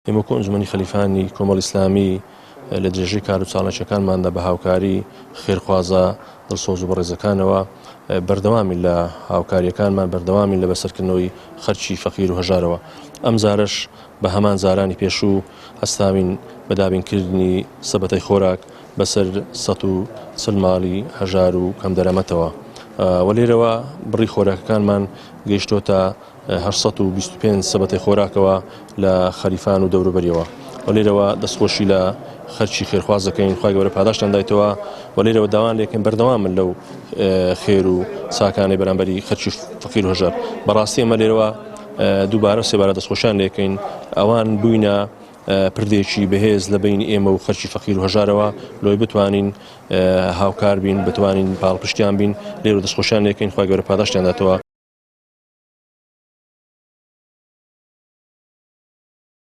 ئێمە کۆ ئەنجومەنی خەلیفانی کۆمەڵ ئیسلامی لە درێژەی کار و چاڵەکیەکانماندا بە هاوکاری خێرخوازە دڵسۆز و بەڕێزەکانەوە بەردەوامی لە هاوکاریەکانمان بەردەوامی لە بەسەرکردنەوەی خەرچی فەقیر و هەژارەوە. ئەم زارش بە هەمان زارانی پێشوو هەستاوین بەدابینکردنی سەبەتەی خۆراک بەسەر 140 ماڵی هەژار و کەم دەرەمەتەوە. و لێرەوە بڕی خۆراکەکانمان گەیشتۆتە 825 سەبەتەی خۆراکەوە لە خەریفان و دەوروبەریەوە. و لێرەوە دەستخۆشی لە خەرچی خێرخواز دەکەین، خوای گەورە پاداشتان دایتەوە. و لێرەوە داوان لێکن بەردەوامن لەو خێر و چاکانەی بەرامبەری خەرچی فەقیر و هەژار. بەڕاستی ئەمە لێرەوە دووبارە سێبارە دەستخۆشیان لێکەین، ئەوان بووینە پردێکی بەهێز لە بین ئێمە و خەرچی فەقیر و هەژارەوە، لۆی بتوانین هاوکار بین، بتوانین پاڵپشتیان بین. لێرە دەستخۆشیان لێکەین، خوای گەورە پاداشتیان داتەوە.